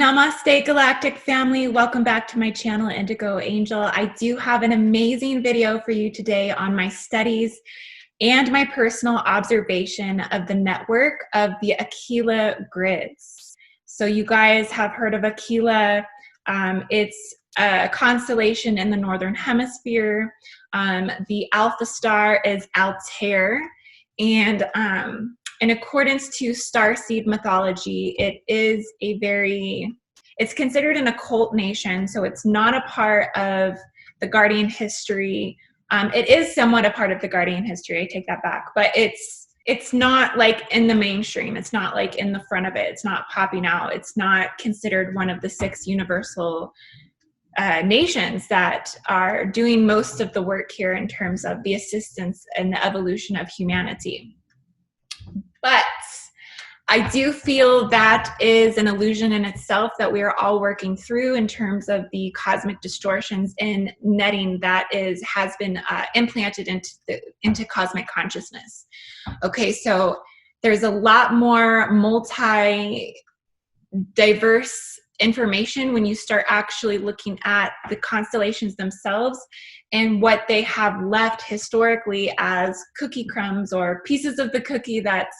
Namaste, Galactic family. Welcome back to my channel, Indigo Angel. I do have an amazing video for you today on my studies and my personal observation of the network of the Aquila grids. So you guys have heard of Aquila. It's a constellation in the Northern Hemisphere. The alpha star is Altair, and in accordance to starseed mythology, it's considered an occult nation, so it's not a part of the Guardian history. It is somewhat a part of the Guardian history, I take that back, but it's not like in the mainstream. It's not like in the front of it. It's not popping out. It's not considered one of the 6 universal nations that are doing most of the work here in terms of the assistance and the evolution of humanity. But I do feel that is an illusion in itself that we are all working through in terms of the cosmic distortions and netting that has been implanted into cosmic consciousness. Okay, so there's a lot more diverse information when you start actually looking at the constellations themselves and what they have left historically as cookie crumbs or pieces of the cookie that's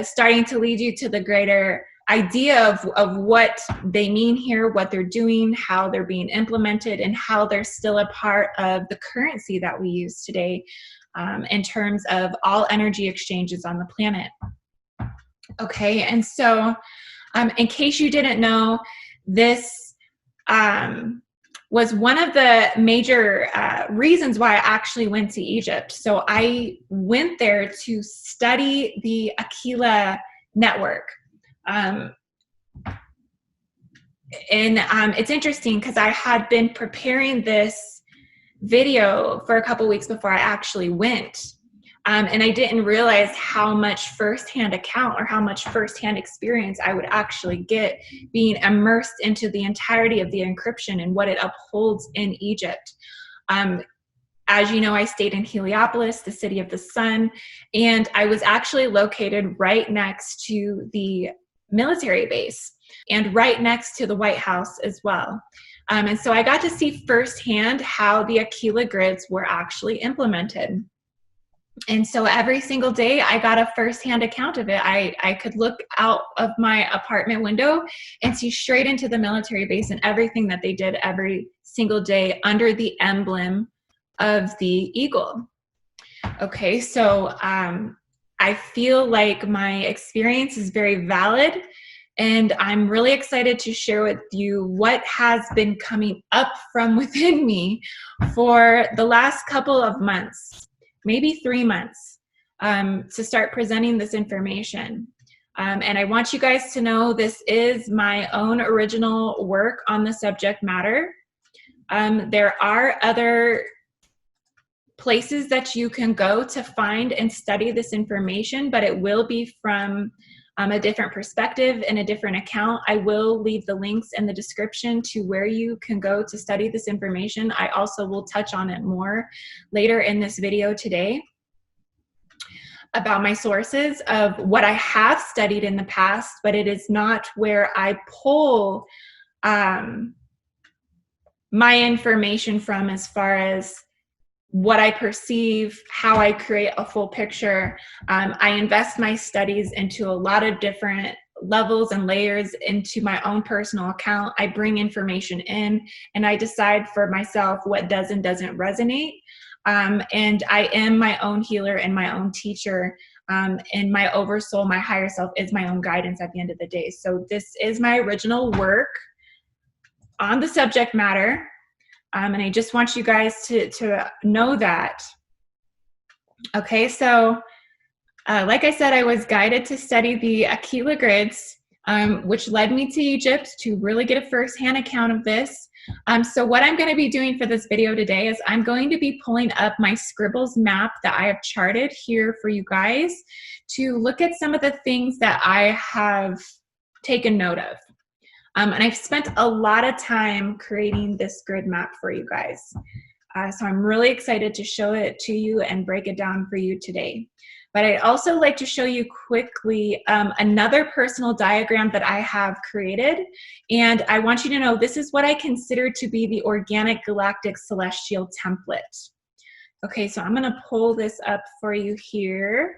starting to lead you to the greater idea of what they mean here, what they're doing, how they're being implemented, and how they're still a part of the currency that we use today in terms of all energy exchanges on the planet. Okay, and so in case you didn't know, this was one of the major reasons why I actually went to Egypt. So I went there to study the Aquila network. And it's interesting because I had been preparing this video for a couple weeks before I actually went. And I didn't realize how much firsthand account or how much firsthand experience I would actually get being immersed into the entirety of the encryption and what it upholds in Egypt. As you know, I stayed in Heliopolis, the city of the sun, and I was actually located right next to the military base and right next to the White House as well. And so I got to see firsthand how the Aquila grids were actually implemented. And so every single day I got a firsthand account of it. I could look out of my apartment window and see straight into the military base and everything that they did every single day under the emblem of the eagle. Okay, so I feel like my experience is very valid, and I'm really excited to share with you what has been coming up from within me for the last couple of months. Maybe 3 months to start presenting this information. And I want you guys to know this is my own original work on the subject matter. There are other places that you can go to find and study this information, but it will be from a different perspective and a different account. I will leave the links in the description to where you can go to study this information. I also will touch on it more later in this video today about my sources of what I have studied in the past, but it is not where I pull my information from as far as what I perceive, how I create a full picture. I invest my studies into a lot of different levels and layers into my own personal account. I bring information in and I decide for myself what does and doesn't resonate. And I am my own healer and my own teacher. And my oversoul, my higher self, is my own guidance at the end of the day. So this is my original work on the subject matter. And I just want you guys to know that. Okay, so like I said, I was guided to study the Aquila grids, which led me to Egypt to really get a firsthand account of this. So what I'm going to be doing for this video today is I'm going to be pulling up my Scribbles map that I have charted here for you guys to look at some of the things that I have taken note of. And I've spent a lot of time creating this grid map for you guys. So I'm really excited to show it to you and break it down for you today. But I'd also like to show you quickly another personal diagram that I have created. And I want you to know this is what I consider to be the organic galactic celestial template. Okay, so I'm going to pull this up for you here.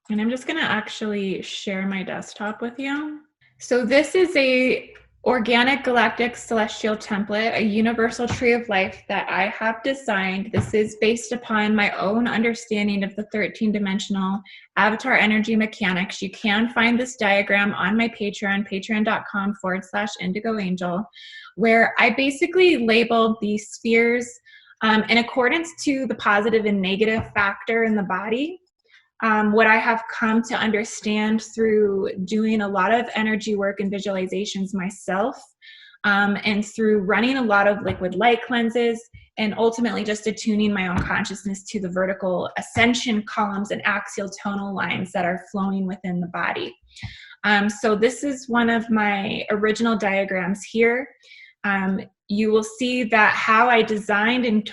And I'm just going to actually share my desktop with you. So this is a organic galactic celestial template, a universal tree of life that I have designed. This is based upon my own understanding of the 13-dimensional avatar energy mechanics. You can find this diagram on my Patreon, patreon.com/indigoangel, where I basically labeled these spheres in accordance to the positive and negative factor in the body. What I have come to understand through doing a lot of energy work and visualizations myself, and through running a lot of liquid light cleanses, and ultimately just attuning my own consciousness to the vertical ascension columns and axial tonal lines that are flowing within the body. So this is one of my original diagrams here. You will see that how I designed in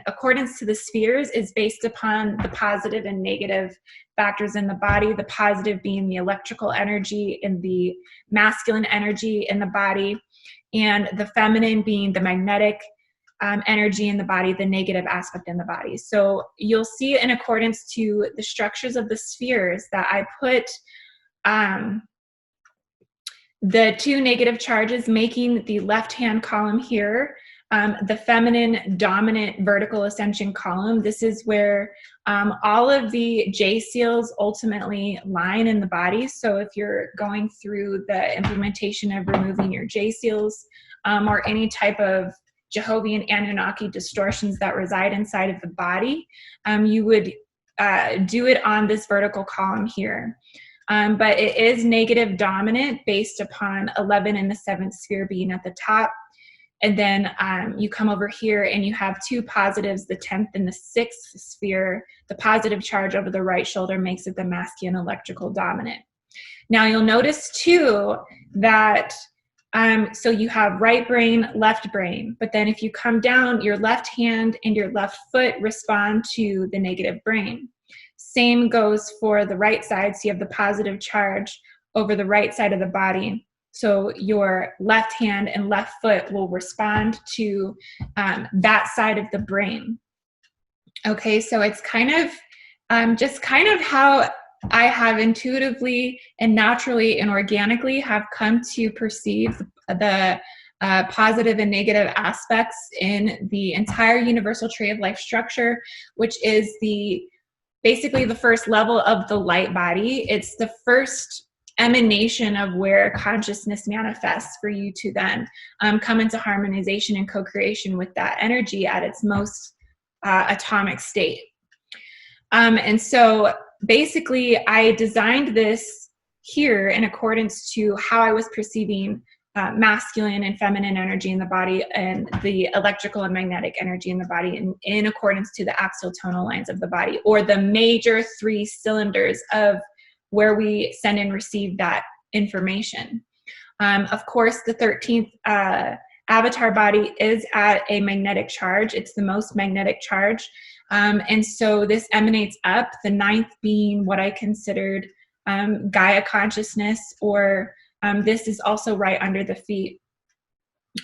accordance to the spheres is based upon the positive and negative factors in the body, the positive being the electrical energy and the masculine energy in the body, and the feminine being the magnetic energy in the body, the negative aspect in the body. So you'll see in accordance to the structures of the spheres that I put the two negative charges making the left-hand column here, the feminine dominant vertical ascension column. This is where all of the J seals ultimately line in the body. So if you're going through the implementation of removing your J seals or any type of Jehovah Anunnaki distortions that reside inside of the body, you would do it on this vertical column here. But it is negative dominant based upon 11 and the 7th sphere being at the top. And then you come over here and you have two positives, the 10th and the 6th sphere. The positive charge over the right shoulder makes it the masculine electrical dominant. Now you'll notice too that, so you have right brain, left brain, but then if you come down, your left hand and your left foot respond to the negative brain. Same goes for the right side. So you have the positive charge over the right side of the body. So your left hand and left foot will respond to that side of the brain. Okay, so it's kind of just kind of how I have intuitively and naturally and organically have come to perceive the positive and negative aspects in the entire universal tree of life structure, which is basically the first level of the light body. It's the first emanation of where consciousness manifests for you to then come into harmonization and co-creation with that energy at its most atomic state. And so basically I designed this here in accordance to how I was perceiving masculine and feminine energy in the body and the electrical and magnetic energy in the body in accordance to the axial tonal lines of the body, or the major 3 cylinders of where we send and receive that information. Of course, the 13th avatar body is at a magnetic charge. It's the most magnetic charge. And so this emanates up, the 9th being what I considered Gaia consciousness, or this is also right under the feet.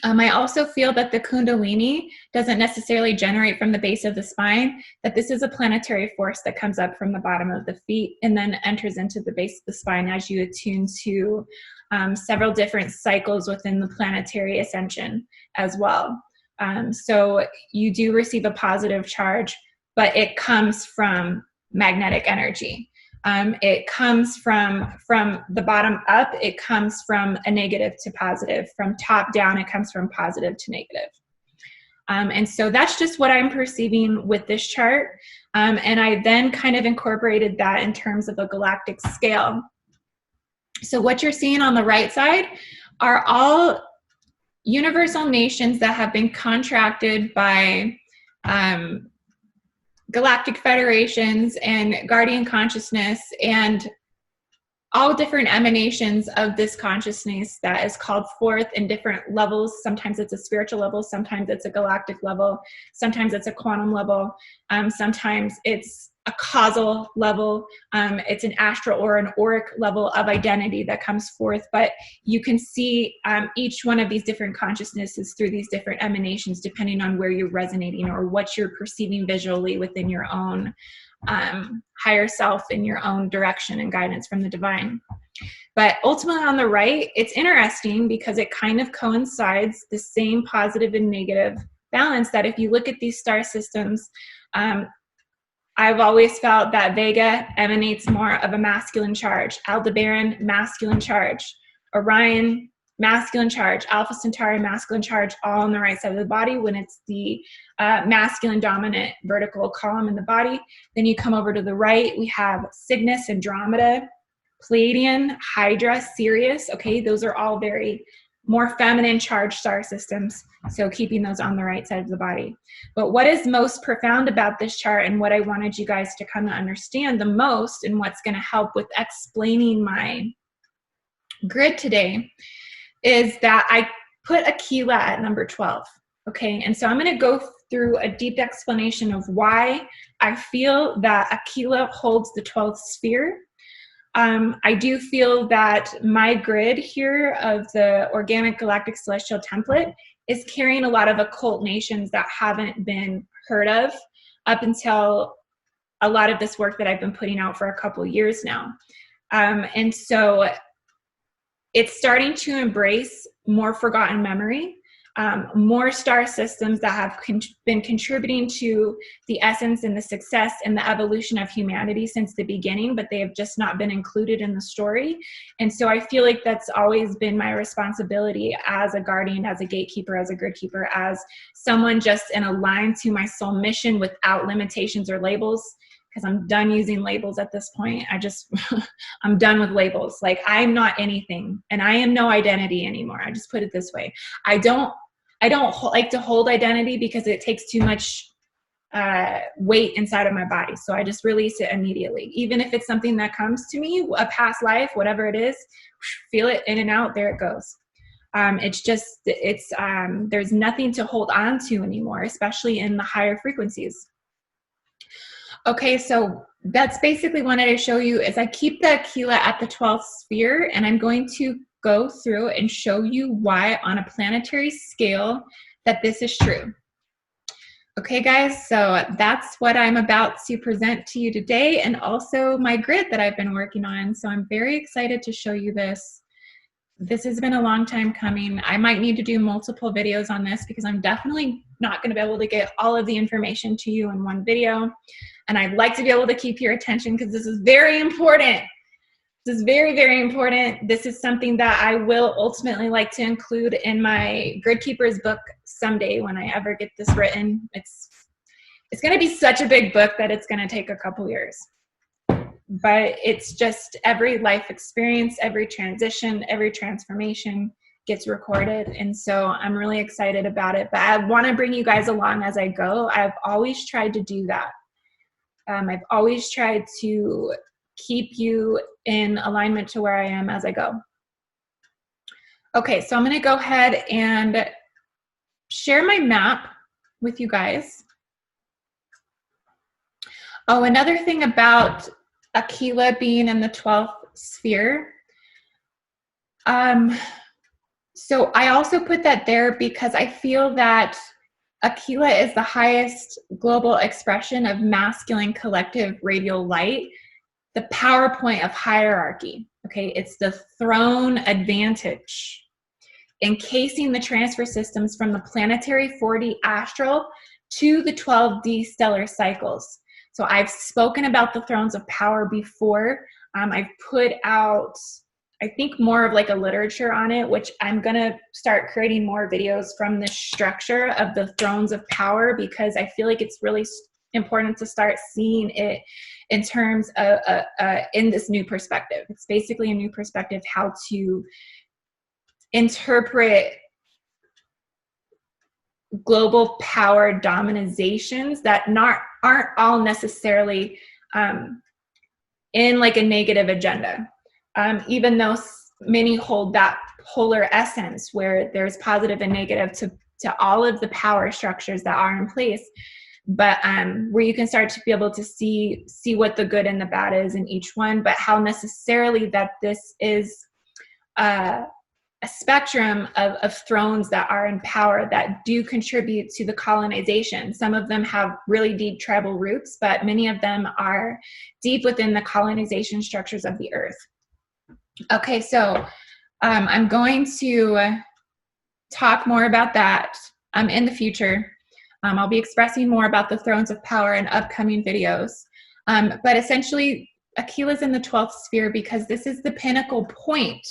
I also feel that the Kundalini doesn't necessarily generate from the base of the spine, that this is a planetary force that comes up from the bottom of the feet and then enters into the base of the spine as you attune to several different cycles within the planetary ascension as well. So you do receive a positive charge, but it comes from magnetic energy. It comes from the bottom up, it comes from a negative to positive. From top down, it comes from positive to negative. And so that's just what I'm perceiving with this chart. And I then kind of incorporated that in terms of a galactic scale. So what you're seeing on the right side are all universal nations that have been contracted by galactic federations and guardian consciousness and all different emanations of this consciousness that is called forth in different levels. Sometimes it's a spiritual level, sometimes it's a galactic level, sometimes it's a quantum level, sometimes it's a causal level, it's an astral or an auric level of identity that comes forth. But you can see each one of these different consciousnesses through these different emanations, depending on where you're resonating or what you're perceiving visually within your own higher self, in your own direction and guidance from the divine. But ultimately on the right, it's interesting because it kind of coincides the same positive and negative balance that if you look at these star systems, I've always felt that Vega emanates more of a masculine charge, Aldebaran, masculine charge, Orion, masculine charge, Alpha Centauri, masculine charge, all on the right side of the body when it's the masculine dominant vertical column in the body. Then you come over to the right, we have Cygnus, Andromeda, Pleiadian, Hydra, Sirius. Okay, those are all very more feminine charged star systems. So keeping those on the right side of the body. But what is most profound about this chart, and what I wanted you guys to come to understand the most, and what's going to help with explaining my grid today, is that I put Aquila at number 12. Okay, and so I'm going to go through a deep explanation of why I feel that Aquila holds the 12th sphere. I do feel that my grid here of the organic galactic celestial template is carrying a lot of occult nations that haven't been heard of up until a lot of this work that I've been putting out for a couple years now. And so it's starting to embrace more forgotten memory, more star systems that have been contributing to the essence and the success and the evolution of humanity since the beginning, but they have just not been included in the story. And so I feel like that's always been my responsibility as a guardian, as a gatekeeper, as a grid keeper, as someone just in a line to my soul mission without limitations or labels. Because I'm done using labels at this point. I'm done with labels. Like, I'm not anything, and I am no identity anymore. I just put it this way. I don't like to hold identity because it takes too much weight inside of my body. So I just release it immediately. Even if it's something that comes to me, a past life, whatever it is, feel it in and out, there it goes. There's nothing to hold on to anymore, especially in the higher frequencies. Okay, so that's basically what I wanted to show you is I keep the Aquila at the 12th sphere, and I'm going to go through and show you why on a planetary scale that this is true. Okay, guys, so that's what I'm about to present to you today, and also my grid that I've been working on. So I'm very excited to show you this. This has been a long time coming. I might need to do multiple videos on this because I'm definitely not going to be able to get all of the information to you in one video. And I'd like to be able to keep your attention because this is very important. This is very, very important. This is something that I will ultimately like to include in my Grid Keepers book someday when I ever get this written. It's going to be such a big book that it's going to take a couple years. But it's just every life experience, every transition, every transformation gets recorded. And so I'm really excited about it. But I want to bring you guys along as I go. I've always tried to do that. I've always tried to keep you in alignment to where I am as I go. Okay, so I'm going to go ahead and share my map with you guys. Oh, another thing about Aquila being in the 12th sphere. So I also put that there because I feel that Aquila is the highest global expression of masculine collective radial light, the PowerPoint of hierarchy. Okay, it's the throne advantage, encasing the transfer systems from the planetary 4D astral to the 12D stellar cycles. So I've spoken about the thrones of power before. I've put out, I think, more of like a literature on it, which I'm going to start creating more videos from the structure of the thrones of power because I feel like it's really important to start seeing it in terms of in this new perspective. It's basically a new perspective, how to interpret global power dominizations that aren't all necessarily in like a negative agenda. even though many hold that polar essence where there's positive and negative to all of the power structures that are in place, but where you can start to be able to see what the good and the bad is in each one, but how necessarily that this is a spectrum of thrones that are in power that do contribute to the colonization. Some of them have really deep tribal roots, but many of them are deep within the colonization structures of the earth. Okay, so I'm going to talk more about that in the future. I'll be expressing more about the thrones of power in upcoming videos. But essentially, Aquila's in the 12th sphere because this is the pinnacle point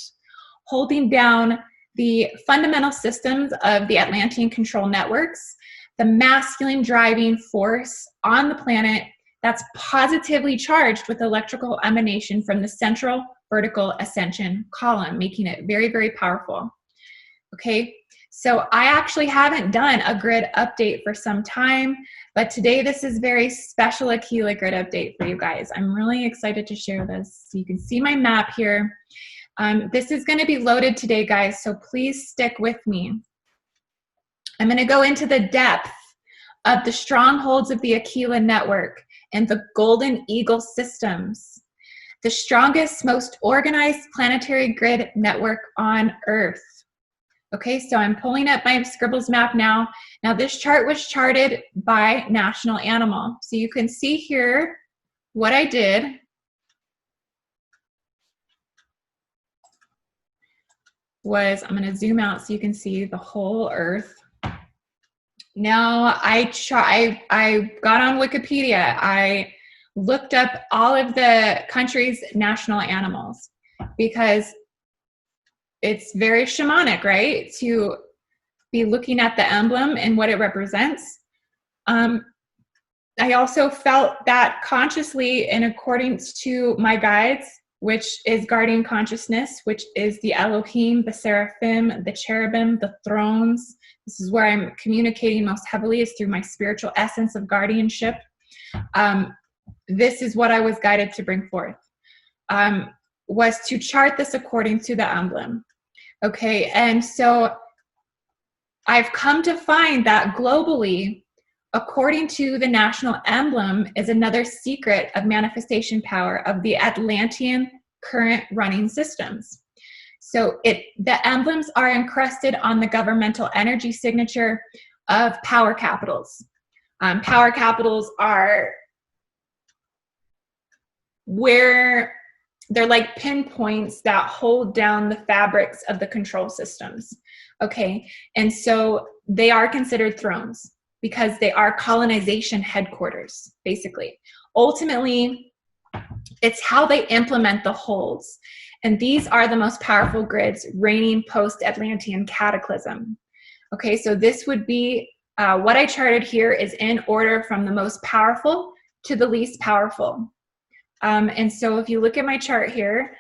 holding down the fundamental systems of the Atlantean control networks, the masculine driving force on the planet that's positively charged with electrical emanation from the central vertical ascension column, making it very, very powerful. Okay, so I actually haven't done a grid update for some time, but today this is very special Aquila grid update for you guys. I'm really excited to share this. So you can see my map here. This is going to be loaded today, guys, so please stick with me. I'm going to go into the depth of the strongholds of the Aquila network and the Golden Eagle systems, the strongest, most organized planetary grid network on Earth. Okay, so I'm pulling up my Scribbles map now. Now this chart was charted by national animal. So you can see here what I did was, I'm going to zoom out so you can see the whole Earth. Now I got on Wikipedia. I looked up all of the country's national animals because it's very shamanic, right? To be looking at the emblem and what it represents. I also felt that consciously in accordance to my guides, which is guardian consciousness, which is the Elohim, the seraphim, the cherubim, the thrones. This is where I'm communicating most heavily, is through my spiritual essence of guardianship. This is what I was guided to bring forth, was to chart this according to the emblem. Okay, and so I've come to find that globally, according to the national emblem, is another secret of manifestation power of the Atlantean current running systems. So the emblems are encrusted on the governmental energy signature of power capitals. Power capitals are where they're like pinpoints that hold down the fabrics of the control systems. Okay, and so they are considered thrones because they are colonization headquarters, basically. Ultimately, it's how they implement the holds. And these are the most powerful grids reigning post-Atlantean cataclysm. Okay, so this would be, what I charted here is in order from the most powerful to the least powerful. And so if you look at my chart here,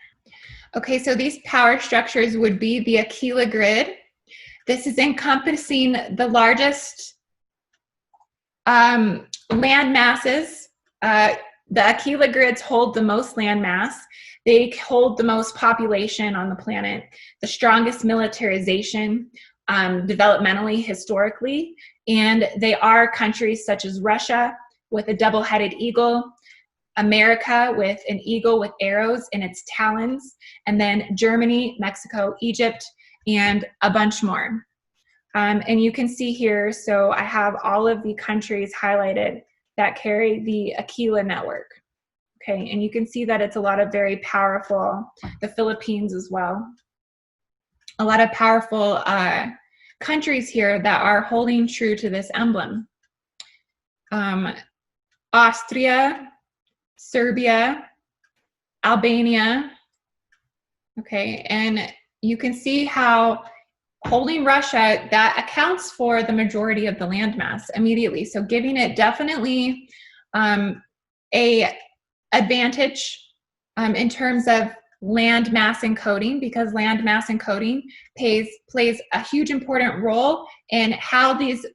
okay, so these power structures would be the Aquila grid. This is encompassing the largest land masses. The Aquila grids hold the most land mass. They hold the most population on the planet, the strongest militarization, developmentally, historically, and they are countries such as Russia with a double-headed eagle, America with an eagle with arrows in its talons, and then Germany, Mexico, Egypt, and a bunch more. And you can see here, so I have all of the countries highlighted that carry the Aquila network. Okay, and you can see that it's a lot of very powerful, the Philippines as well. A lot of powerful countries here that are holding true to this emblem. Austria, Serbia, Albania, okay, and you can see how holding Russia, that accounts for the majority of the landmass immediately, so giving it definitely a advantage in terms of land mass encoding, because land mass encoding plays a huge important role in how these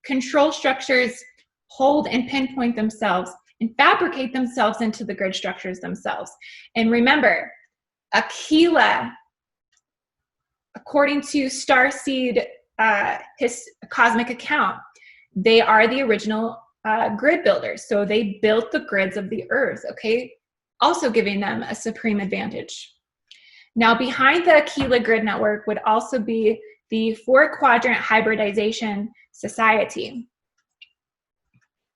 control structures hold and pinpoint themselves and fabricate themselves into the grid structures themselves. And remember, Aquila, according to Starseed, his cosmic account, they are the original grid builders. So they built the grids of the earth, okay? Also giving them a supreme advantage. Now, behind the Aquila grid network would also be the 4-quadrant hybridization society.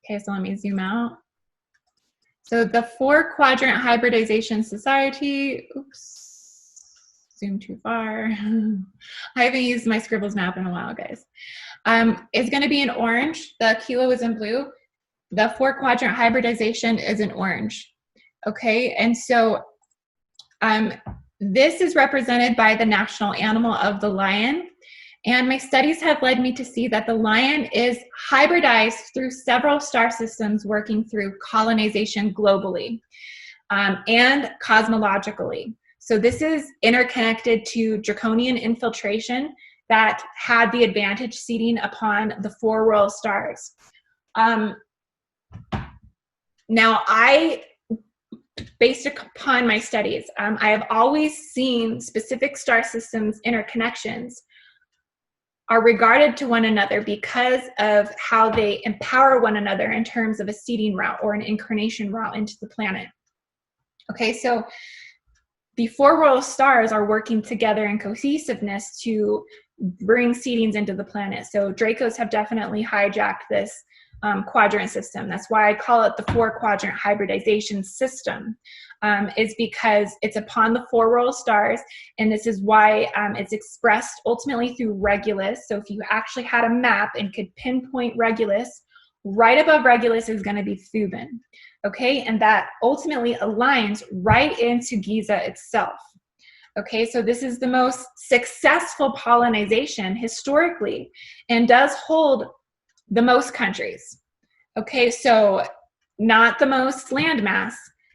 Okay, so let me zoom out. So the 4-quadrant hybridization society, oops, zoom too far. I haven't used my Scribbles map in a while, guys. Is going to be in orange. The Aquila was in blue. The 4-quadrant hybridization is in orange. Okay, and so this is represented by the national animal of the lion. And my studies have led me to see that the lion is hybridized through several star systems working through colonization globally and cosmologically. So this is interconnected to draconian infiltration that had the advantage seating upon the 4 royal stars. Now, based upon my studies, I have always seen specific star systems interconnections are regarded to one another because of how they empower one another in terms of a seeding route or an incarnation route into the planet. Okay, so the 4 royal stars are working together in cohesiveness to bring seedings into the planet. So Dracos have definitely hijacked this quadrant system. That's why I call it the 4-quadrant hybridization system, is because it's upon the 4 royal stars, and this is why it's expressed ultimately through regulus. So if you actually had a map and could pinpoint regulus, right above regulus is going to be Thuban, okay? And that ultimately aligns right into Giza itself. Okay, so this is the most successful pollination historically and does hold the most countries. Okay, so not the most landmass,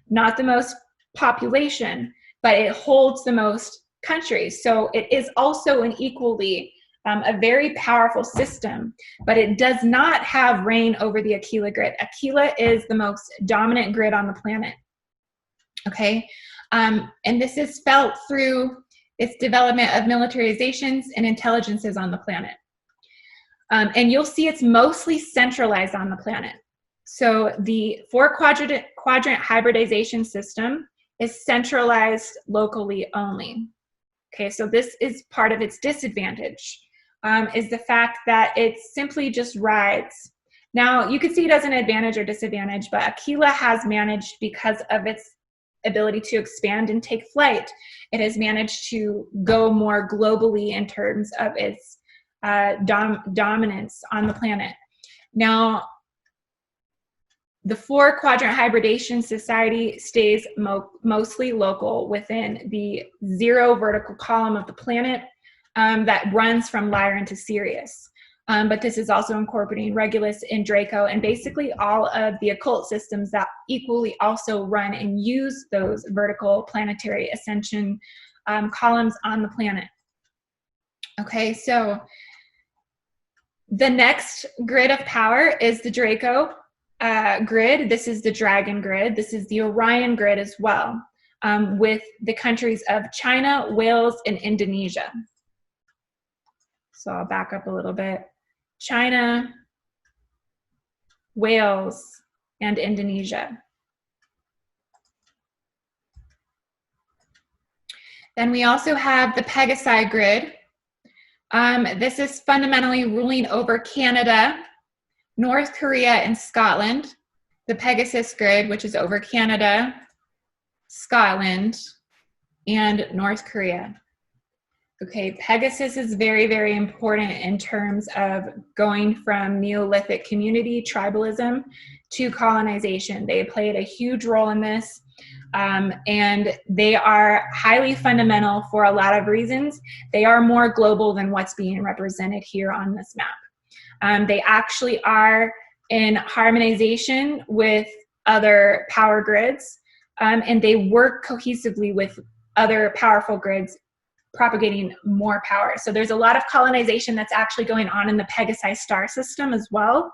not the most population, but it holds the most countries. So it is also an equally a very powerful system, but it does not have reign over the Aquila grid. Aquila is the most dominant grid on the planet. Okay, and this is felt through its development of militarizations and intelligences on the planet. And you'll see it's mostly centralized on the planet. So the 4-quadrant hybridization system is centralized locally only. Okay, so this is part of its disadvantage, is the fact that it simply just rides. Now, you could see it as an advantage or disadvantage, but Aquila has managed, because of its ability to expand and take flight, it has managed to go more globally in terms of its dominance on the planet. Now, the 4-quadrant hybridization society stays mostly local within the 0 vertical column of the planet that runs from Lyran to Sirius. But this is also incorporating Regulus and Draco and basically all of the occult systems that equally also run and use those vertical planetary ascension columns on the planet. Okay, so the next grid of power is the Draco grid. This is the Dragon grid. This is the Orion grid as well, with the countries of China, Wales, and Indonesia. So I'll back up a little bit. China, Wales, and Indonesia. Then we also have the Pegasi grid. This is fundamentally ruling over Canada, North Korea, and Scotland. The Pegasus grid, which is over Canada, Scotland, and North Korea. Okay, Pegasus is very, very important in terms of going from Neolithic community tribalism to colonization. They played a huge role in this, and they are highly fundamental for a lot of reasons. They are more global than what's being represented here on this map. They actually are in harmonization with other power grids, and they work cohesively with other powerful grids, propagating more power. So there's a lot of colonization that's actually going on in the Pegasi star system as well.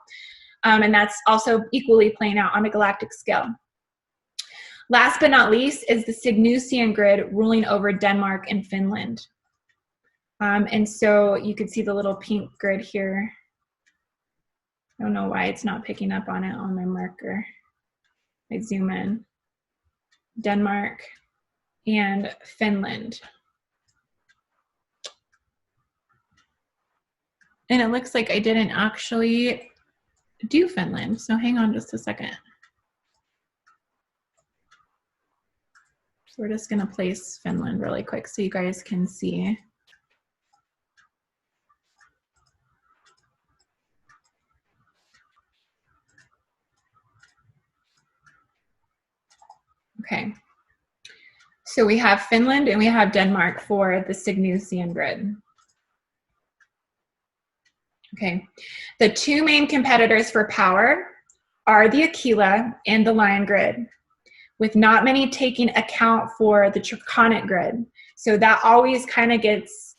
And that's also equally playing out on a galactic scale. Last but not least is the Cygnusian grid ruling over Denmark and Finland. And so you can see the little pink grid here. I don't know why it's not picking up on it on my marker. I zoom in. Denmark and Finland. And it looks like I didn't actually do Finland, so hang on just a second. So we're just gonna place Finland really quick so you guys can see. Okay, so we have Finland and we have Denmark for the Cygnusian grid. Okay, the two main competitors for power are the Aquila and the Lion grid, with not many taking account for the draconic grid. So that always kind of gets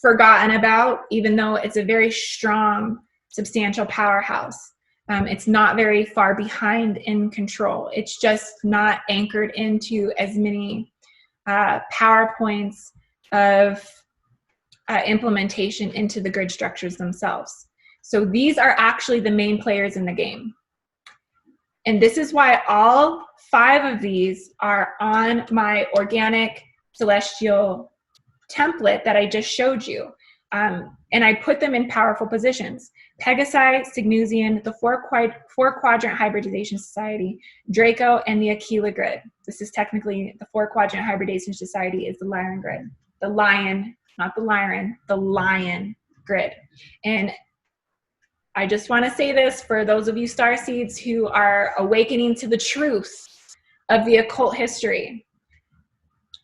forgotten about, even though it's a very strong, substantial powerhouse. It's not very far behind in control. It's just not anchored into as many power points of implementation into the grid structures themselves. So these are actually the main players in the game. And this is why all 5 of these are on my organic celestial template that I just showed you. And I put them in powerful positions. Pegasi, Cygnusian, the four quadrant hybridization society, Draco, and the Aquila grid. This is technically the 4 quadrant hybridization society is the Lion grid. The Lion, not the Lyran, the Lion grid. And I just want to say this for those of you starseeds who are awakening to the truth of the occult history.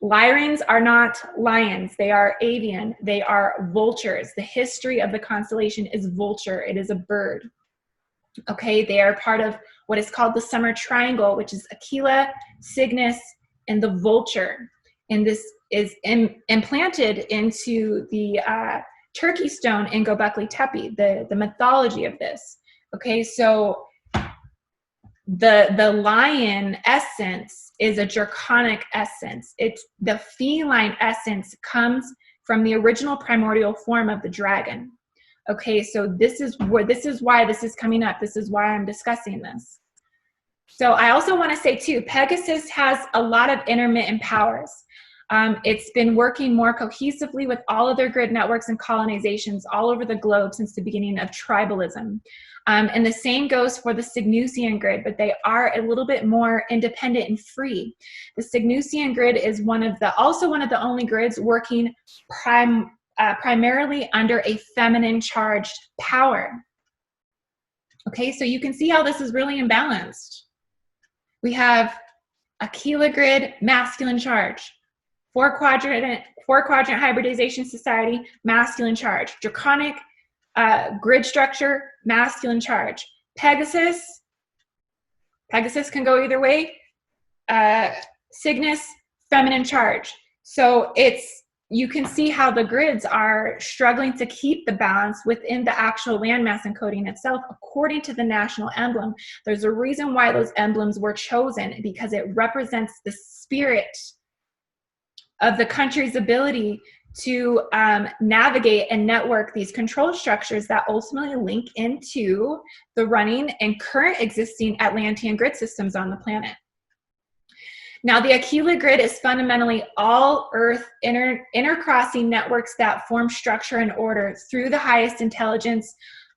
Lyrans are not lions. They are avian. They are vultures. The history of the constellation is vulture. It is a bird. Okay, they are part of what is called the summer triangle, which is Aquila, Cygnus, and the vulture. And this is implanted into the Turkey stone in Göbekli Tepe, the mythology of this. Okay, so the lion essence is a draconic essence. It's the feline essence comes from the original primordial form of the dragon. Okay, so this is why this is coming up. This is why I'm discussing this. So I also want to say too, Pegasus has a lot of intermittent powers. It's been working more cohesively with all other grid networks and colonizations all over the globe since the beginning of tribalism. And the same goes for the Cygnusian grid, but they are a little bit more independent and free. The Cygnusian grid is also one of the only grids working primarily under a feminine charged power. Okay, so you can see how this is really imbalanced. We have Aquila grid, masculine charge. 4 quadrant hybridization society, masculine charge. Draconic grid structure, masculine charge. Pegasus can go either way. Cygnus, feminine charge. So you can see how the grids are struggling to keep the balance within the actual landmass encoding itself according to the national emblem. There's a reason why those emblems were chosen, because it represents the spirit of the country's ability to navigate and network these control structures that ultimately link into the running and current existing Atlantean grid systems on the planet. Now, the Aquila grid is fundamentally all Earth intercrossing networks that form structure and order through the highest intelligence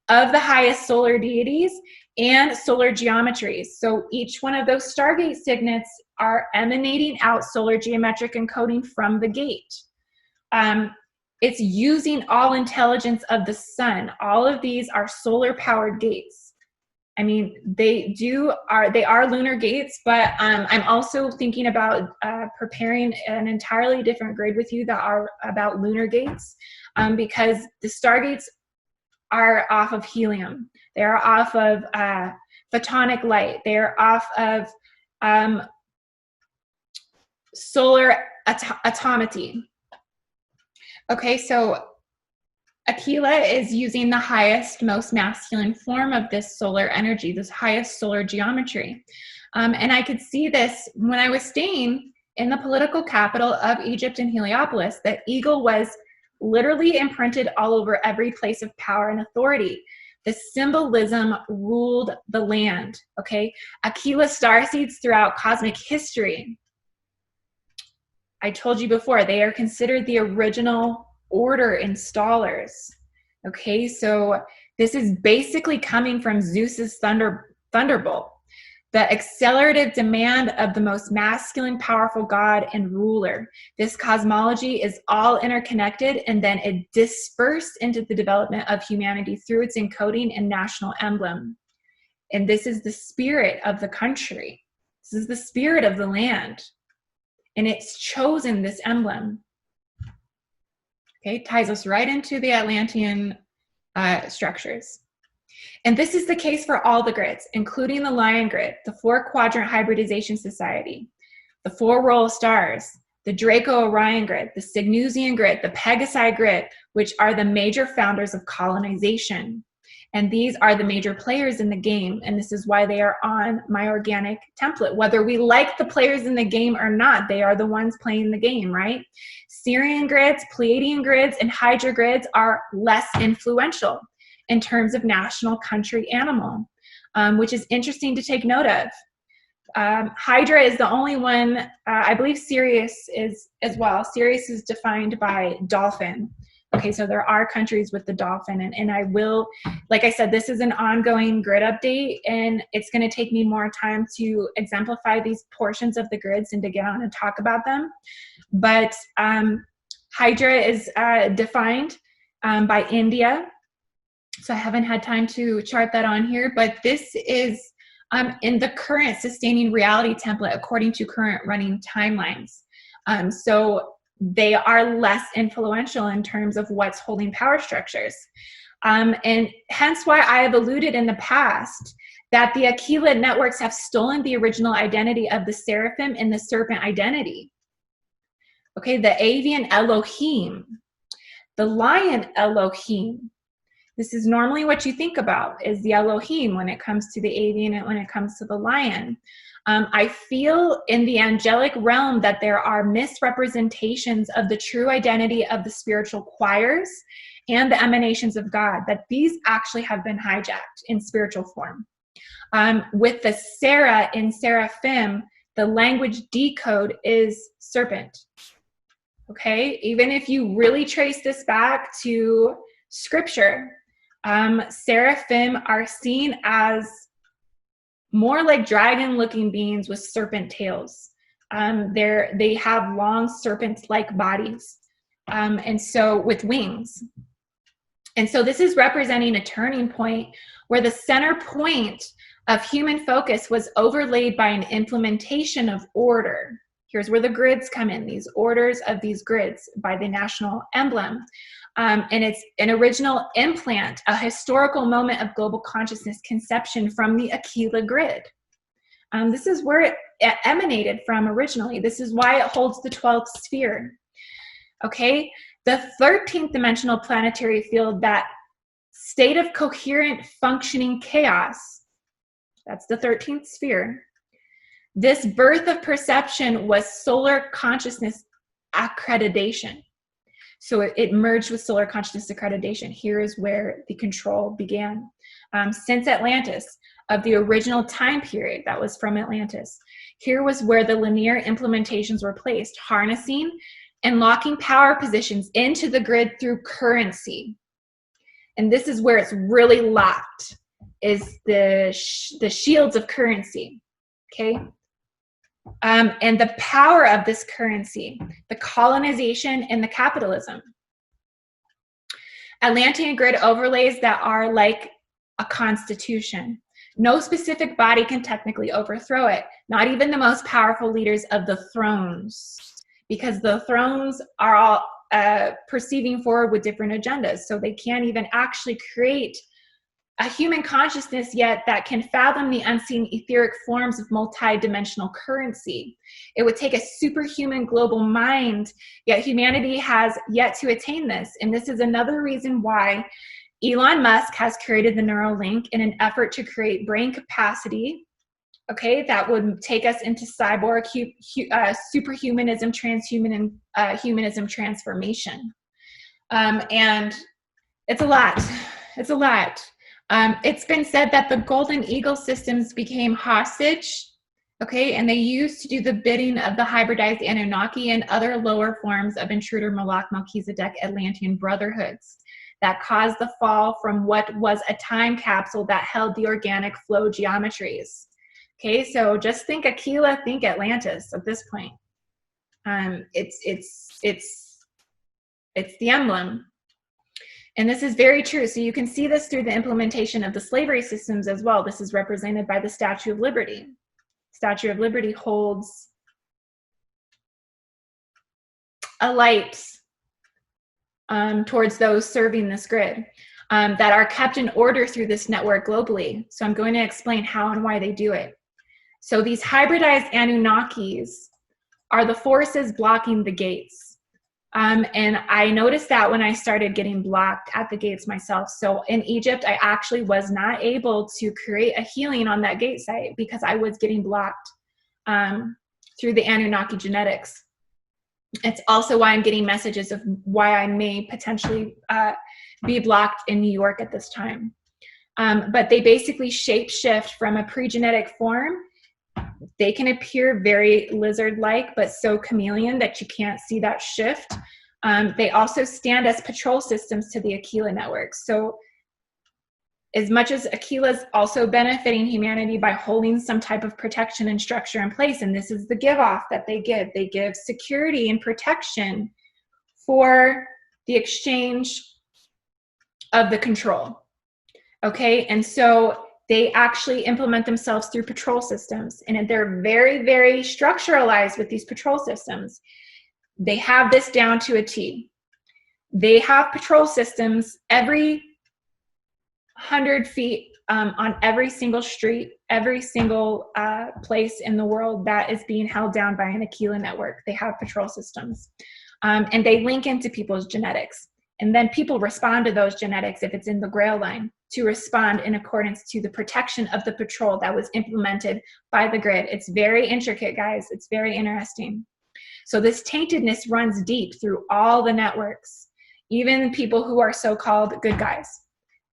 of the highest solar deities and solar geometries. So each one of those Stargate signets are emanating out solar geometric encoding from the gate. It's using all intelligence of the sun. All of these are solar powered gates. I mean, they are lunar gates, but I'm also thinking about preparing an entirely different grid with you that are about lunar gates, because the Stargates are off of helium. They are off of photonic light. They are off of solar atomity. Okay, so Aquila is using the highest, most masculine form of this solar energy, this highest solar geometry. And I could see this when I was staying in the political capital of Egypt in Heliopolis. That eagle was literally imprinted all over every place of power and authority. The symbolism ruled the land, okay? Aquila starseeds throughout cosmic history. I told you before, they are considered the original order installers. Okay, so this is basically coming from Zeus's thunderbolt, the accelerative demand of the most masculine, powerful god and ruler. This cosmology is all interconnected, and then it dispersed into the development of humanity through its encoding and national emblem. And this is the spirit of the country. This is the spirit of the land. And it's chosen this emblem. Okay, ties us right into the Atlantean structures. And this is the case for all the grids, including the Lion grid, the 4-quadrant hybridization society, the 4 royal stars, the Draco Orion grid, the Cygnusian grid, the Pegasi grid, which are the major founders of colonization. And these are the major players in the game, and this is why they are on my organic template. Whether we like the players in the game or not, they are the ones playing the game, right? Syrian grids, Pleiadian grids, and Hydra grids are less influential in terms of national country animal, which is interesting to take note of. Hydra is the only one, I believe Sirius is as well. Sirius is defined by dolphin. Okay, so there are countries with the dolphin, and I will, like I said, this is an ongoing grid update, and it's going to take me more time to exemplify these portions of the grids and to get on and talk about them. But Hydra is defined by India, so I haven't had time to chart that on here, but this is in the current sustaining reality template according to current running timelines. So they are less influential in terms of what's holding power structures. And hence why I have alluded in the past that the Aquila networks have stolen the original identity of the seraphim and the serpent identity. Okay, the avian Elohim, the lion Elohim. This is normally what you think about is the Elohim when it comes to the avian and when it comes to the lion. I feel in the angelic realm that there are misrepresentations of the true identity of the spiritual choirs and the emanations of God, that these actually have been hijacked in spiritual form. With the Sarah in seraphim, the language decode is serpent. Okay, even if you really trace this back to scripture, seraphim are seen as more like dragon-looking beings with serpent tails. They have long serpent-like bodies, and so with wings. And so this is representing a turning point where the center point of human focus was overlaid by an implementation of order. Here's where the grids come in, these orders of these grids by the national emblem. And it's an original implant, a historical moment of global consciousness conception from the Aquila grid. This is where it emanated from originally. This is why it holds the 12th sphere. Okay, the 13th dimensional planetary field, that state of coherent functioning chaos, that's the 13th sphere. This birth of perception was solar consciousness accreditation. So it merged with solar consciousness accreditation. Here is where the control began. Since Atlantis, of the original time period that was from Atlantis, here was where the linear implementations were placed, harnessing and locking power positions into the grid through currency. And this is where it's really locked, is the shields of currency, okay? And the power of this currency, the colonization and the capitalism. Atlantean grid overlays that are like a constitution. No specific body can technically overthrow it, not even the most powerful leaders of the thrones, because the thrones are all perceiving forward with different agendas, so they can't even actually create a human consciousness yet that can fathom the unseen etheric forms of multi-dimensional currency. It would take a superhuman global mind, yet humanity has yet to attain this. And this is another reason why Elon Musk has created the Neuralink in an effort to create brain capacity, okay, that would take us into cyborg, superhumanism, humanism transformation. And it's a lot. It's a lot. It's been said that the Golden Eagle systems became hostage, okay, and they used to do the bidding of the hybridized Anunnaki and other lower forms of intruder Malak, Melchizedek, Atlantean brotherhoods that caused the fall from what was a time capsule that held the organic flow geometries. Okay, so just think Aquila, think Atlantis at this point. It's the emblem. And this is very true. So you can see this through the implementation of the slavery systems as well. This is represented by the Statue of Liberty. Statue of Liberty holds a light towards those serving this grid that are kept in order through this network globally. So I'm going to explain how and why they do it. So these hybridized Anunnakis are the forces blocking the gates. And I noticed that when I started getting blocked at the gates myself. So in Egypt, I actually was not able to create a healing on that gate site because I was getting blocked through the Anunnaki genetics. It's also why I'm getting messages of why I may potentially be blocked in New York at this time. But they basically shape shift from a pre-genetic form. They can appear very lizard-like, but so chameleon that you can't see that shift. They also stand as patrol systems to the Aquila network. So as much as Aquila's also benefiting humanity by holding some type of protection and structure in place, and this is the give-off that they give security and protection for the exchange of the control, okay? And so they actually implement themselves through patrol systems, and they're very, very structuralized with these patrol systems. They have this down to a T. They have patrol systems every 100 feet on every single street, every single place in the world that is being held down by an Aquila network. They have patrol systems, and they link into people's genetics. And then people respond to those genetics if it's in the Grail line to respond in accordance to the protection of the patrol that was implemented by the grid. It's very intricate, guys. It's very interesting. So this taintedness runs deep through all the networks, even people who are so-called good guys,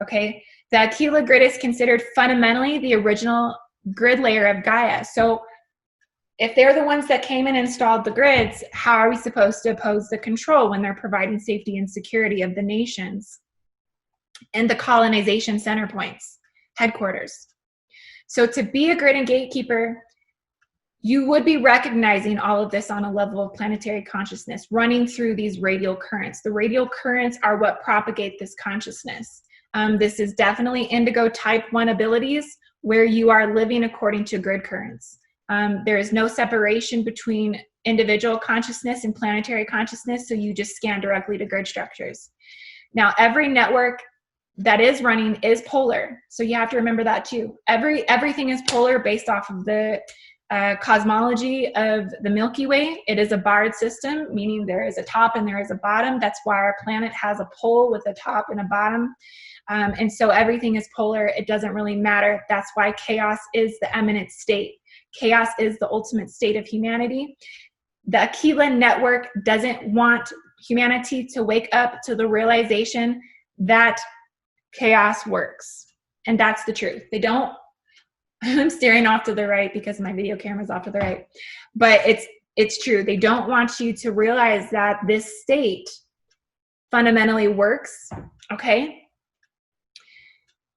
okay? The Aquila grid is considered fundamentally the original grid layer of Gaia. So if they're the ones that came and installed the grids, how are we supposed to oppose the control when they're providing safety and security of the nations and the colonization center points, headquarters? So to be a grid and gatekeeper, you would be recognizing all of this on a level of planetary consciousness running through these radial currents. The radial currents are what propagate this consciousness. This is definitely indigo type 1 abilities where you are living according to grid currents. There is no separation between individual consciousness and planetary consciousness, so you just scan directly to grid structures. Now, every network that is running is polar, so you have to remember that too. Everything is polar based off of the cosmology of the Milky Way. It is a barred system, meaning there is a top and there is a bottom. That's why our planet has a pole with a top and a bottom. And so everything is polar. It doesn't really matter. That's why chaos is the eminent state. Chaos is the ultimate state of humanity. The Aquila network doesn't want humanity to wake up to the realization that chaos works. And that's the truth. They don't. I'm staring off to the right because my video camera's off to the right. But it's true. They don't want you to realize that this state fundamentally works, okay?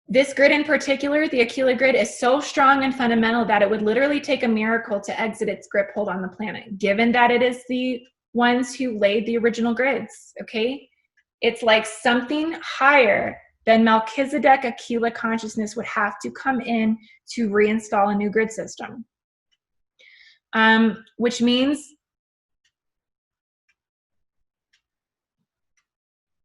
This grid in particular, the Aquila grid, is so strong and fundamental that it would literally take a miracle to exit its grip hold on the planet, given that it is the ones who laid the original grids, okay? It's like something higher than Melchizedek Aquila consciousness would have to come in to reinstall a new grid system. Which means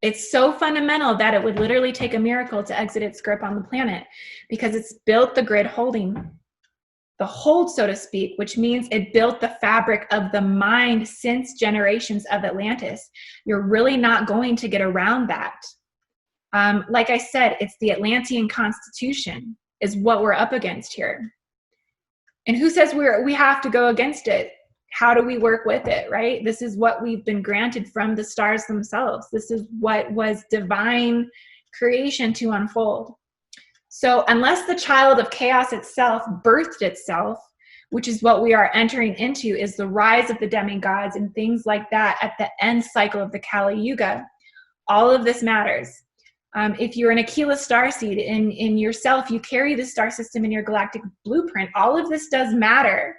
It's so fundamental that it would literally take a miracle to exit its grip on the planet, because it's built the grid holding the hold, so to speak, which means it built the fabric of the mind since generations of Atlantis. You're really not going to get around that. Like I said, it's the Atlantean Constitution is what we're up against here. And who says we have to go against it? How do we work with it, right? This is what we've been granted from the stars themselves. This is what was divine creation to unfold. So unless the child of chaos itself birthed itself, which is what we are entering into, is the rise of the demigods and things like that at the end cycle of the Kali Yuga, all of this matters. If you're an Aquila starseed in yourself, you carry the star system in your galactic blueprint. All of this does matter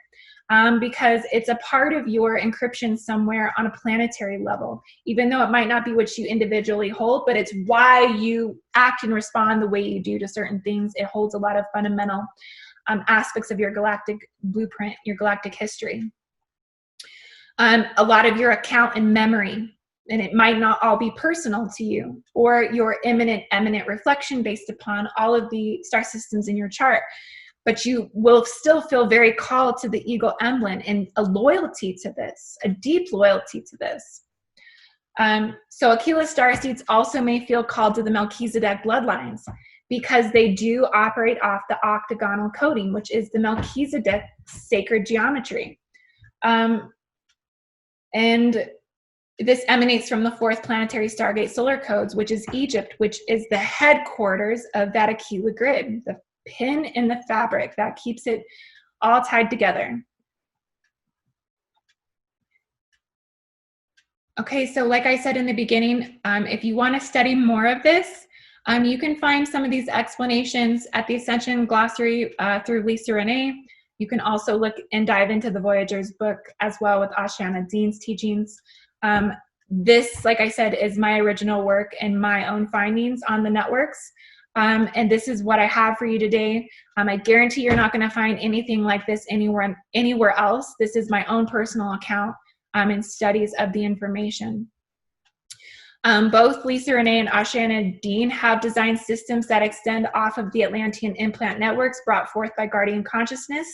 because it's a part of your encryption somewhere on a planetary level, even though it might not be what you individually hold, but it's why you act and respond the way you do to certain things. It holds a lot of fundamental aspects of your galactic blueprint, your galactic history. A lot of your account and memory, and it might not all be personal to you, or your eminent reflection based upon all of the star systems in your chart. But you will still feel very called to the eagle emblem and a loyalty to this, a deep loyalty to this. So Aquila starseeds also may feel called to the Melchizedek bloodlines because they do operate off the octagonal coding, which is the Melchizedek sacred geometry. And this emanates from the 4th planetary Stargate solar codes, which is Egypt, which is the headquarters of that Aquila grid, the pin in the fabric that keeps it all tied together. Okay, so like I said in the beginning, if you want to study more of this, you can find some of these explanations at the Ascension Glossary through Lisa Renee. You can also look and dive into the Voyager's book as well with Ashana Dean's teachings. This, like I said, is my original work and my own findings on the networks. And this is what I have for you today. I guarantee you're not going to find anything like this anywhere else. This is my own personal account and studies of the information. Both Lisa Renee and Ashana Dean have designed systems that extend off of the Atlantean implant networks brought forth by Guardian Consciousness.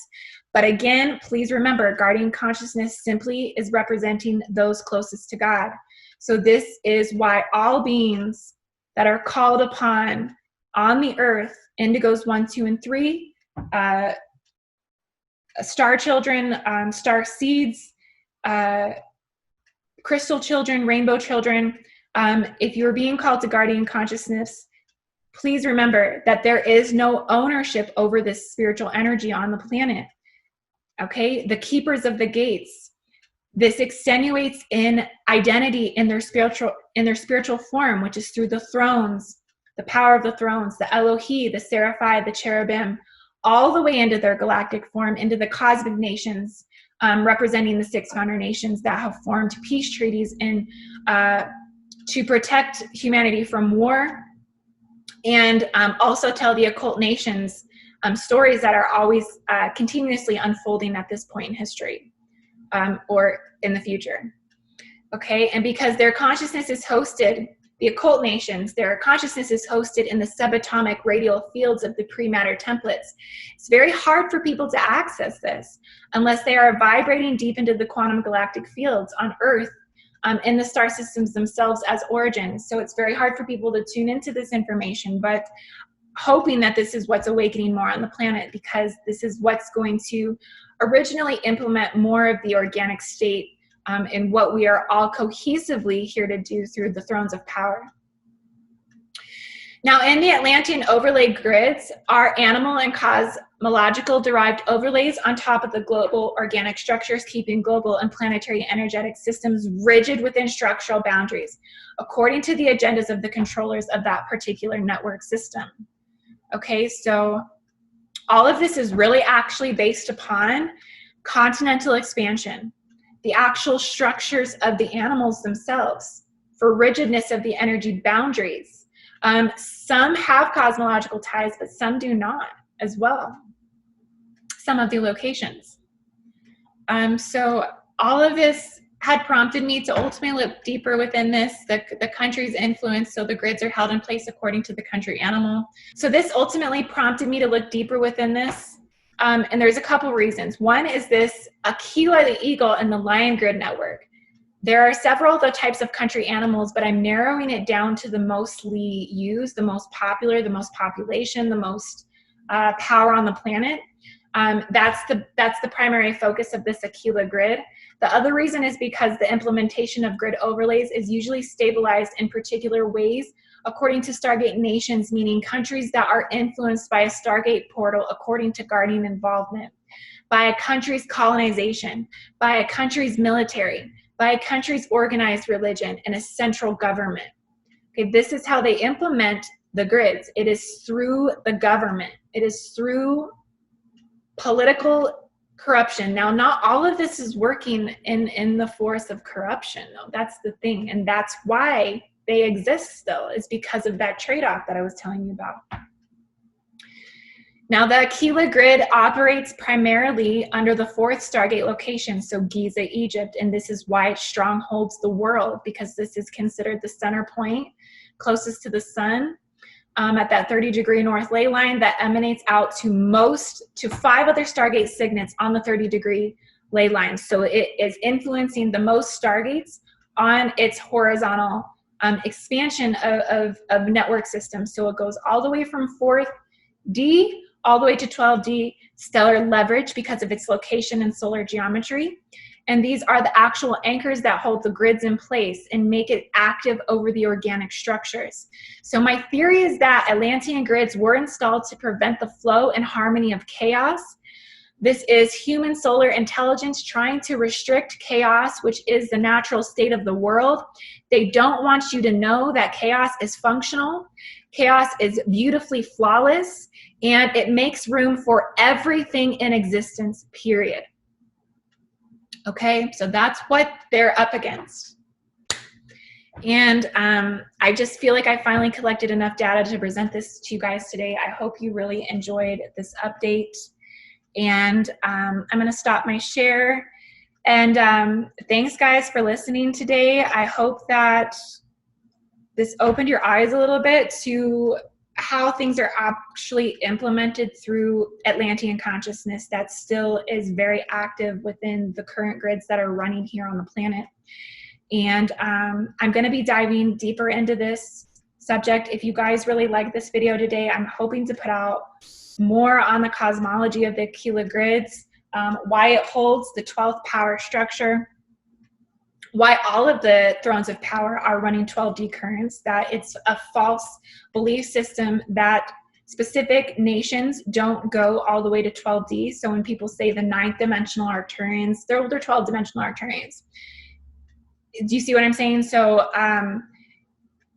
But again, please remember, Guardian Consciousness simply is representing those closest to God. So this is why all beings that are called upon on the earth, indigos 1, 2, and 3, star children, star seeds, crystal children, rainbow children, if you're being called to Guardian Consciousness, please remember that there is no ownership over this spiritual energy on the planet. Okay, the keepers of the gates. This extenuates in identity in their spiritual form, which is through the thrones, the power of the thrones, the Elohi, the Seraphi, the cherubim, all the way into their galactic form, into the cosmic nations, representing the 6 founder nations that have formed peace treaties and to protect humanity from war, and also tell the occult nations stories that are always continuously unfolding at this point in history or in the future. Okay, and because their consciousness is hosted, the occult nations, their consciousness is hosted in the subatomic radial fields of the pre-matter templates. It's very hard for people to access this unless they are vibrating deep into the quantum galactic fields on Earth, in the star systems themselves as origins. So it's very hard for people to tune into this information, but hoping that this is what's awakening more on the planet, because this is what's going to originally implement more of the organic state in what we are all cohesively here to do through the thrones of power. Now, in the Atlantean overlay grids are animal and cosmological derived overlays on top of the global organic structures, keeping global and planetary energetic systems rigid within structural boundaries, according to the agendas of the controllers of that particular network system. Okay, so all of this is really actually based upon continental expansion, the actual structures of the animals themselves, for rigidness of the energy boundaries. Some have cosmological ties, but some do not as well. Some of the locations. So all of this had prompted me to ultimately look deeper within this, the country's influence. So the grids are held in place according to the country animal. So this ultimately prompted me to look deeper within this. And there's a couple reasons. One is this Aquila, the eagle, and the lion grid network. There are several other types of country animals, but I'm narrowing it down to the mostly used, the most popular, the most population, the most power on the planet. That's the primary focus of this Aquila grid. The other reason is because the implementation of grid overlays is usually stabilized in particular ways according to Stargate nations, meaning countries that are influenced by a Stargate portal according to Guardian involvement, by a country's colonization, by a country's military, by a country's organized religion, and a central government. Okay, this is how they implement the grids. It is through the government. It is through political corruption. Now, not all of this is working in the force of corruption, though. That's the thing. And that's why they exist still, is because of that trade-off that I was telling you about. Now, the Aquila grid operates primarily under the fourth Stargate location, so Giza, Egypt, and this is why it strongholds the world, because this is considered the center point closest to the sun at that 30-degree north ley line that emanates out to 5 other Stargate signets on the 30-degree ley line. So it is influencing the most Stargates on its horizontal expansion of network systems. So it goes all the way from 4th D all the way to 12D stellar leverage because of its location and solar geometry. And these are the actual anchors that hold the grids in place and make it active over the organic structures. So my theory is that Atlantean grids were installed to prevent the flow and harmony of chaos. This is human solar intelligence trying to restrict chaos, which is the natural state of the world. They don't want you to know that chaos is functional. Chaos is beautifully flawless, and it makes room for everything in existence, period. Okay, so that's what they're up against. And I just feel like I finally collected enough data to present this to you guys today. I hope you really enjoyed this update. And I'm going to stop my share. And thanks, guys, for listening today. I hope that this opened your eyes a little bit to how things are actually implemented through Atlantean consciousness that still is very active within the current grids that are running here on the planet. And I'm going to be diving deeper into this subject. If you guys really like this video today, I'm hoping to put out more on the cosmology of the Aquila grids, why it holds the 12th power structure, why all of the thrones of power are running 12D currents, that it's a false belief system that specific nations don't go all the way to 12D. So when people say the 9th dimensional Arcturians, they're 12 dimensional Arcturians. Do you see what I'm saying? So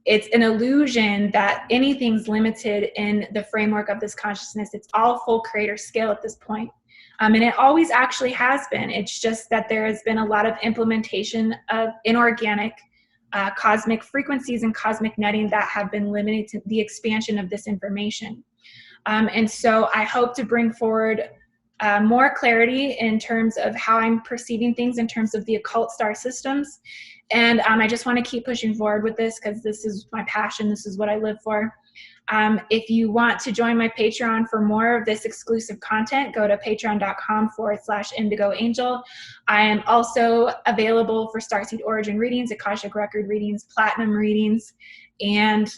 it's an illusion that anything's limited in the framework of this consciousness. It's all full creator scale at this point. And it always actually has been. It's just that there has been a lot of implementation of inorganic cosmic frequencies and cosmic netting that have been limited to the expansion of this information. And so I hope to bring forward more clarity in terms of how I'm perceiving things in terms of the occult star systems. And I just want to keep pushing forward with this because this is my passion. This is what I live for. If you want to join my Patreon for more of this exclusive content, go to patreon.com/indigoangel. I am also available for Starseed Origin readings, Akashic Record readings, Platinum readings, and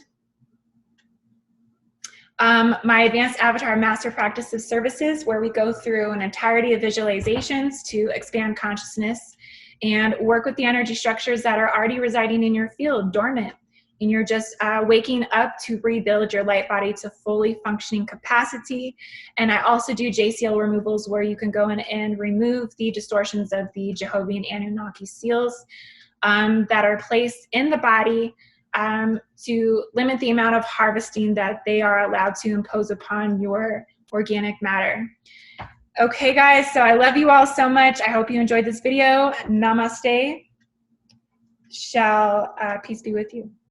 my Advanced Avatar Master Practices services, where we go through an entirety of visualizations to expand consciousness and work with the energy structures that are already residing in your field, dormant. And you're just waking up to rebuild your light body to fully functioning capacity. And I also do JCL removals where you can go in and remove the distortions of the Jehovah and Anunnaki seals that are placed in the body to limit the amount of harvesting that they are allowed to impose upon your organic matter. Okay, guys, so I love you all so much. I hope you enjoyed this video. Namaste. Peace be with you.